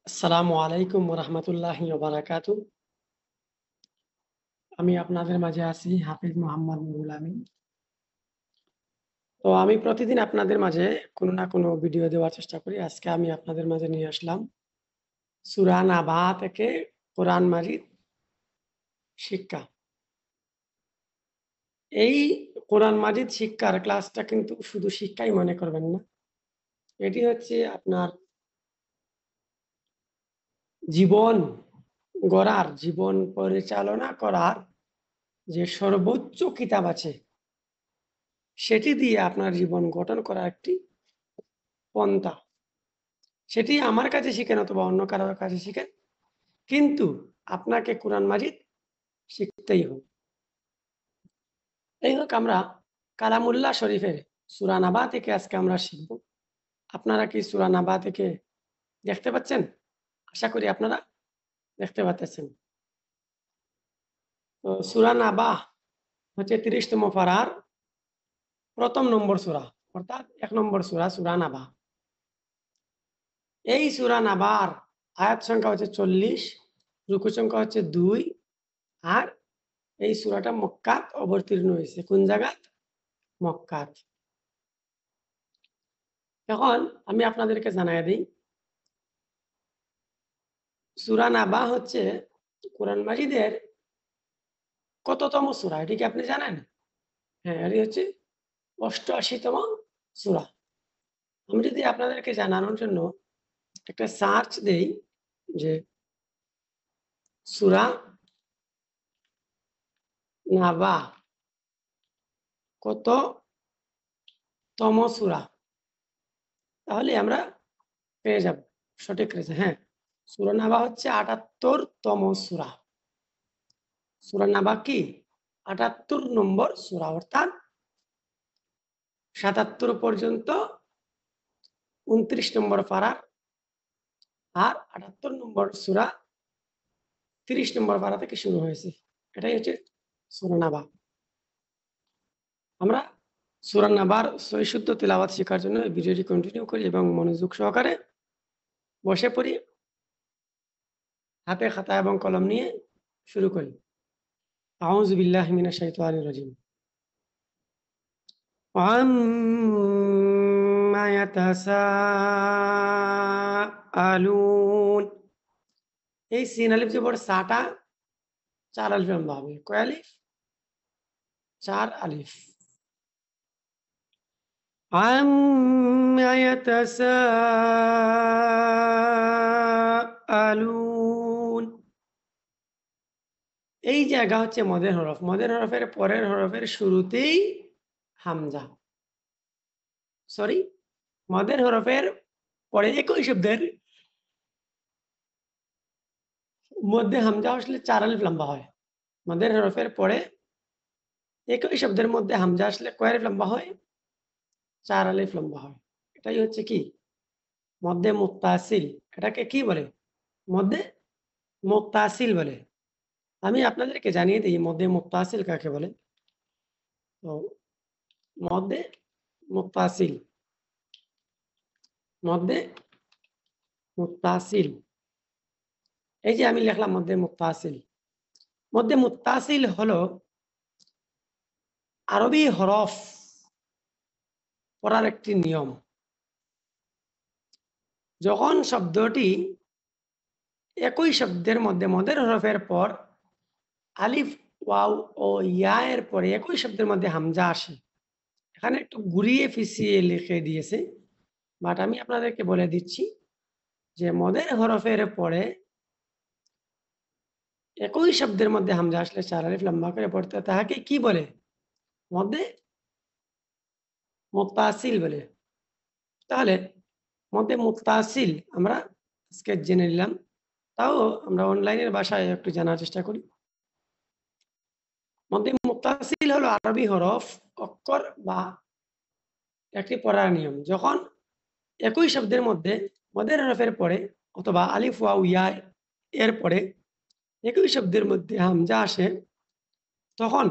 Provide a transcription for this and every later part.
আসসালামু আলাইকুম ওয়া রাহমাতুল্লাহি ওয়া বারাকাতুহু। আমি আপনাদের মাঝে আছি হাফিজ মোহাম্মদ নুরুল আমিন। তো আমি প্রতিদিন আপনাদের মাঝে কোনো না কোনো ভিডিও দেওয়ার চেষ্টা করি। আজকে আমি আপনাদের মাঝে নিয়ে আসলাম সূরা নাবা থেকে কোরআন মাজিদ শিক্ষা। এই কোরআন মাজিদ শিক্ষার ক্লাসটা কিন্তু শুধু শিক্ষাই মনে করবেন না। এটি হচ্ছে আপনার জীবন গড়ার, জীবন পরিচালনা করার যে সর্বোচ্চ কিতাব আছে, সেটি দিয়ে আপনার জীবন গঠন করা একটি পন্থা। সেটি আমার কাছে শিখেন অথবা অন্য কারোর কাছে শিখেন। কিন্তু আপনাকে কোরআন মাজিদ শিখতেই হবে। যাই হোক, আমরা কালামুল্লাহ শরীফের সূরা নাবা থেকে আজকে আমরা শিখব। আপনারা কি সূরা নাবা থেকে দেখতে পাচ্ছেন? আশা করি আপনারা দেখতে পাচ্ছেন। তো সূরা নাবা হচ্ছে ৩০তম পারার ১ম নম্বর সূরা, অর্থাৎ ১ নম্বর সূরা, সূরা নাবা। এই সূরা নাবার আয়াত সংখ্যা হচ্ছে ৪০, রুকু সংখ্যা হচ্ছে ২, আর এই সূরাটা মক্কাত অবতীর্ণ হয়েছে। কোন জায়গায়? মক্কাত। এখন আমি আপনাদেরকে জানাইয়া দিই, সূরা নাবা হচ্ছে কোরআন মাজিদের কততম সূরা? এটি কি আপনি জানেন? হ্যাঁ, এটি হচ্ছে ৮৮তম সূরা। আমি যদি আপনাদেরকে জানানোর জন্য একটা সার্চ দেই যে সূরা নাবা কততম সূরা? তাহলে আমরা পেয়ে যাব সঠিক রেজা। হ্যাঁ, সূরা নাবা হচ্ছে ৭৮তম সূরা। সূরা নাবা কি? ৭৮ নম্বর সূরা, অর্থাৎ ৭৭ পর্যন্ত ২৯ নম্বর পারা, আর ৭৮ নম্বর সূরা ৩০ নম্বর পারা থেকে শুরু হয়েছে। এটাই হচ্ছে সূরা নাবা। আমরা সূরা নাবার সহিশুদ্ধ তিলাওয়াত শেখার জন্য এই ভিডিওটি কন্টিনিউ করি এবং মনোযোগ সহকারে বসে পড়ি। হাতে খাতা এবং কলম নিয়ে শুরু করি। আউযু বিল্লাহি মিনাশ শাইতানির রাজিম। আম্মা ইয়াতাসাআলুন। এই সিন আলিফ জবর সাটা ৪ আলিফ লম্বা হবে। কয় আলিফ? ৪ আলিফ। আম্মা ইয়াতাসাআলুন। এই জায়গা হচ্ছে মদের হরফ। মদের হরফের পরের হরফের শুরুতেই হামজা। সরি, মদের হরফের পরে একই শব্দের মধ্যে হামজা আসলে ৪ আলিফ লম্বা হয়। মদের হরফের পরে একই শব্দের মধ্যে হামজা আসলে কয় আলিফ লম্বা হয়? ৪ আলিফ লম্বা হয়। এটাই হচ্ছে কি? মদ্দে মুত্তাসিল। এটাকে কি বলে? মদ্দে মুত্তাসিল বলে। আমি আপনাদেরকে জানিয়ে দিই মদ্দে মুত্তাসিল কাকে বলে। তো মদ্দে মুত্তাসিল, মদ্দে মুত্তাসিল। এই যে আমি লিখলাম মদ্দে মুত্তাসিল। মদ্দে মুত্তাসিল হলো আরবি হরফ পড়ার একটি নিয়ম। যখন শব্দটি একই শব্দের মধ্যে মদের হরফের পর আলিফ, ওয়াও ও ইয়া এর পরে একই শব্দের মধ্যে হামজা আসে। এখানে একটু ঘুরিয়ে ফিসিয়ে লিখে দিয়েছে, বাট আমি আপনাদেরকে বলে দিচ্ছি যে মদের হরফের পরে একই শব্দের মধ্যে হামজা আসলে ৪ আলিফ লম্বা করে পড়তে হয়। তাহাকে কি বলে? মদ্দে মুত্তাসিল বলে। তাহলে মদ্দে মুত্তাসিল আমরা আজকে জেনে নিলাম। তাও আমরা অনলাইনের ভাষায় একটু জানার চেষ্টা করি। মদ্দে মুত্তাসিল হলো আরবি হরফ, অক্ষর বা একটি পড়ার নিয়ম। যখন একই শব্দের মধ্যে মদের হরফের পরে অথবা আলিফ, ওয়াও, ইয়া এর পরে একই শব্দের মধ্যে হামজা আসে, তখন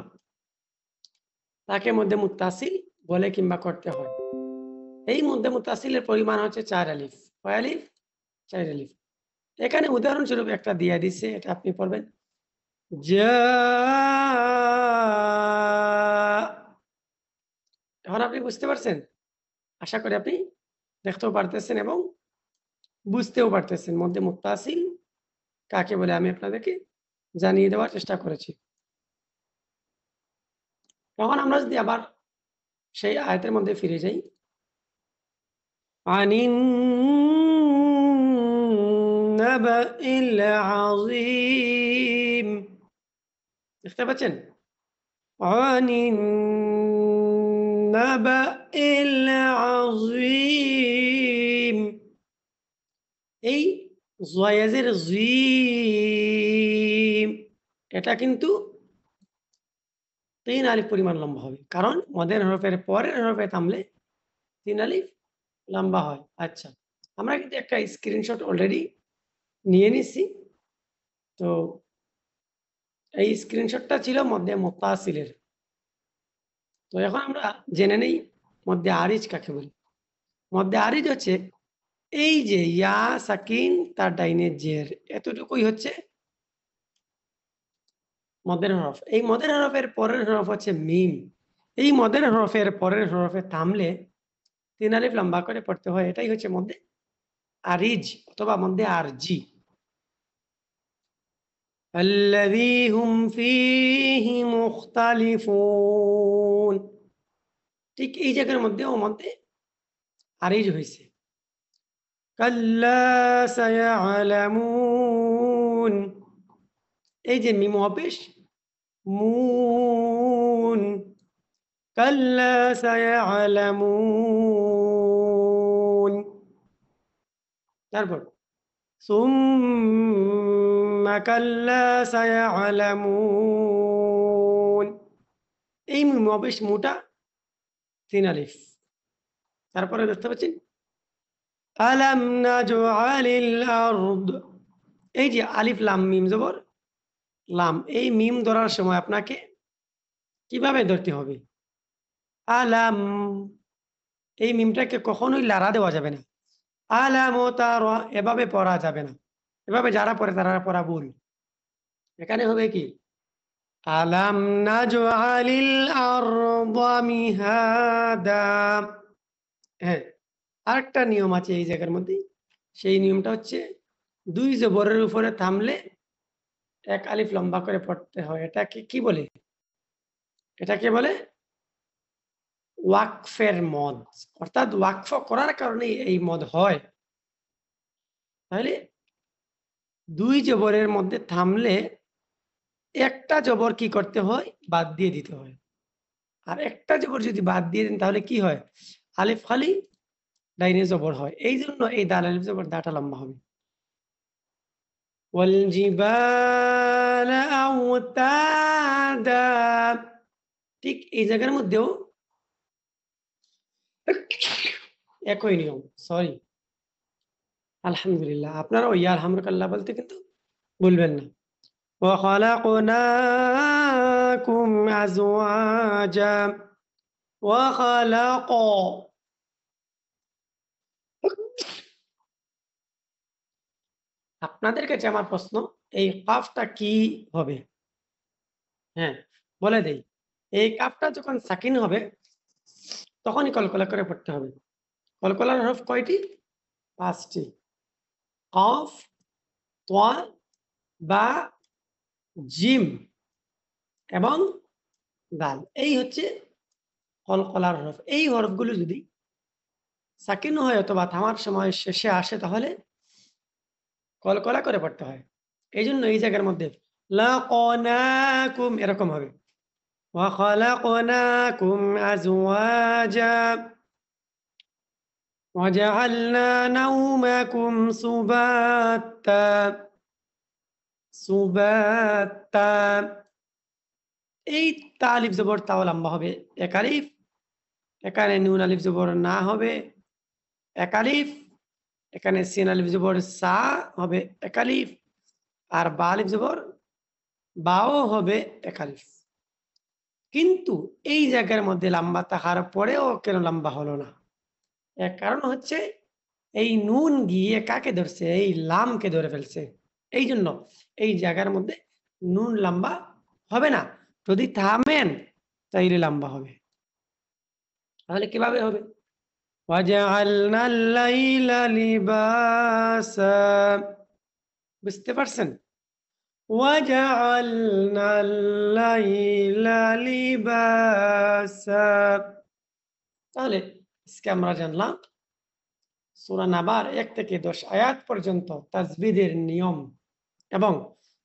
তাকে মধ্যে মুত্তাসিল বলে কিংবা করতে হয়। এই মধ্যে মুত্তাসিলের পরিমাণ হচ্ছে ৪ আলিফ। কয় আলিফ? ৪ আলিফ। এখানে উদাহরণস্বরূপ একটা দিয়ে দিছে, এটা আপনি পড়বেন। জা, এখন আপনি বুঝতে পারছেন? আশা করি আপনি দেখতেও পারতেছেন এবং বুঝতেও পারতেছেন মধ্যে মুত্তাসিল কাকে বলে আমি আপনাদেরকে জানিয়ে দেওয়ার চেষ্টা করেছি। তখন আমরা যদি আবার সেই আয়াতের মধ্যে ফিরে যাই, আনিন নাবাইল আযীম, দেখতে পাচ্ছেন? আনিন নাবাইল আযীম, এই জয়েজের জিম, এটা কিন্তু ৩ আলিফ পরিমাণ লম্বা হবে। কারণ মদের হরফের পরের হরফে থামলে ৩ আলিফ লম্বা হয়। আচ্ছা। আমরা কিন্তু একটা স্ক্রিনশট অলরেডি নিয়ে নিছি। তো এই স্ক্রিনশটটা ছিল মধ্যে মুত্তাসিলের। তো এখন আমরা জেনে নেই মধ্যে আরিজ কাকে বলে। মধ্যে আরিজ হচ্ছে এই যে ইয়া সাকিন তার ডাইনে জের, এতটুকুই হচ্ছে মদের হরফ। এই মদের হরফের পরের হরফ হচ্ছে মিম। এই মদের হরফের পরের হরফে থামলে ৩ আলিফ লম্বা করে পড়তে হয়। এটাই হচ্ছে মধ্যে আরিজ অথবা মধ্যে আরজি। الذي هم فيه مختلفون, ঠিক এই জায়গার মধ্যেও মধ্যে আরিজ হইছে। কাল্লা সায়ালামুন, এই যে মিম অপেশ মুন, কাল্লা সায়ালামুন। তারপর সুম্মা কাল্লা সায়ালামুন, এই মিম অপেশ মুটা ৩ আলিফ। তারপরে দেখতে পাচ্ছেন আলাম নাজআলিল আরদ, এই যে আলিফ লাম মিম জবর লাম, এই মিম ধরার সময় আপনাকে কিভাবে ধরতে হবে? আলাম, এই মিমটাকে কখনোই লাড়া দেওয়া যাবে না। আলাম ও তার এভাবে পড়া যাবে না। এভাবে যারা পড়ে তারা পড়া ভুল। এখানে হবে কি? আলাম নাজআলিল আরদা মিহাদা। হ্যাঁ, আরেকটা নিয়ম আছে এই জায়গার মধ্যে। সেই নিয়মটা হচ্ছে ২ জবরের উপরে থামলে ১ আলিফ লম্বা করে পড়তে হয়। এটাকে কি বলে? এটাকে বলে ওয়াকফের মদ। অর্থাৎ ওয়াকফ করার কারণেই এই মদ হয়। তাহলে ২ জবরের মধ্যে থামলে একটা জবর কি করতে হয়? বাদ দিয়ে দিতে হয়। আর একটা জবর যদি বাদ দিয়ে দেন তাহলে কি হয়? আলিফ খালি ডাইনে জবর হয়। এইজন্য এই দাল আলিফ জবর দাটা লম্বা হবে। ওয়াল জিবালা আওতাদা, ঠিক এই জায়গার মধ্যেও একই নিয়ম। সরি। আলহামদুলিল্লাহ। আপনারাও ইয়া আলহামদুলিল্লাহ বলতে কিন্তু ভুলবেন না। وخلقناكم أزواجا وخلق, আপনাদের কাছে আমার প্রশ্ন, এই কাফটা কি হবে? হ্যাঁ, বলে দেই। এই কাফটা যখন সাকিন হবে তখনই কলকলা করে পড়তে হবে। কলকলার হরফ কয়টি? ৫ টি। কফ, তোয়া, বা, জিম এবং দাল। এই হচ্ছে কলকলার হরফ। এই হরফগুলো যদি সাকিন হয় অথবা থামার সময় শেষে আসে তাহলে কলকলা করে পড়তে হয়। এইজন্য এই জায়গার মধ্যে লাকানাকুম এরকম হবে। ওয়া খালাকনাকুম আজওয়াজা ওয়া জাআলনা নাওমাকুম সুবাতা, সুবাতা। এই তা আলিফ জবর তাও লম্বা হবে ১ আলিফ। এখানে নুন আলিফ জবর না হবে ১ আলিফ। এখানে সিন আলিফ জবর সা হবে ১ আলিফ। আর বা আলিফ জবর বাও হবে ১ আলিফ। কিন্তু এই জায়গার মধ্যে লম্বা থাকার পরেও কেন লম্বা হলো না? এর কারণ হচ্ছে এই নুন গিয়ে কাকে ধরছে? এই লামকে ধরে ফেলছে। এই জন্য এই জায়গার মধ্যে নুন লম্বা হবে না। যদি থামেন তাইলে লম্বা হবে। তাহলে কিভাবে হবে? ওয়াজআলনা আল-লাইলা লিবাসা। বুঝতে পারছেন? ওয়াজআলনা আল-লাইলা লিবাসা। তাহলে আজকে আমরা জানলাম সূরা নাবার ১ থেকে ১০ আয়াত পর্যন্ত তাজবিদের নিয়ম এবং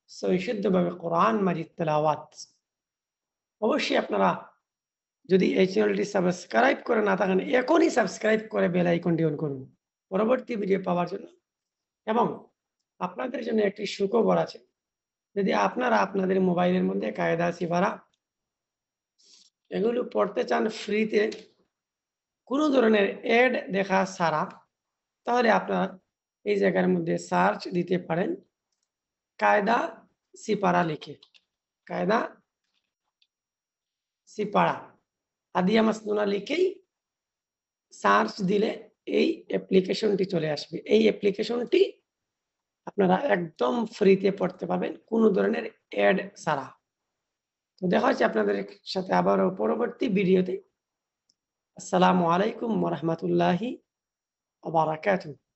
সহিশুদ্ধভাবে কোরআন মাজিদ তেলাওয়াত। অবশ্যই আপনারা যদি এই চ্যানেলটি সাবস্ক্রাইব করে না থাকেন, এখনই সাবস্ক্রাইব করে বেল আইকনটি অন করুন পরবর্তী ভিডিও পাওয়ার জন্য। এবং আপনাদের জন্য একটি সুখবর আছে। যদি আপনারা আপনাদের মোবাইলের মধ্যে কায়দা সিফারা এগুলো পড়তে চান ফ্রিতে, কোনো ধরনের অ্যাড দেখা ছাড়া, তাহলে আপনারা এই জায়গার মধ্যে সার্চ দিতে পারেন কায়দা সিপারা লিখে। কায়দা সিপারা হাদিয়া মাসনুনা লিখেই সার্চ দিলে এই অ্যাপ্লিকেশনটি চলে আসবে। এই অ্যাপ্লিকেশনটি আপনারা একদম ফ্রিতে পড়তে পারবেন কোনো ধরনের অ্যাড ছাড়া। তো দেখা হচ্ছে আপনাদের সাথে আবারও পরবর্তী ভিডিওতে। আসসালামু আলাইকুম ওয়া রাহমাতুল্লাহি ওয়া বারাকাতুহু।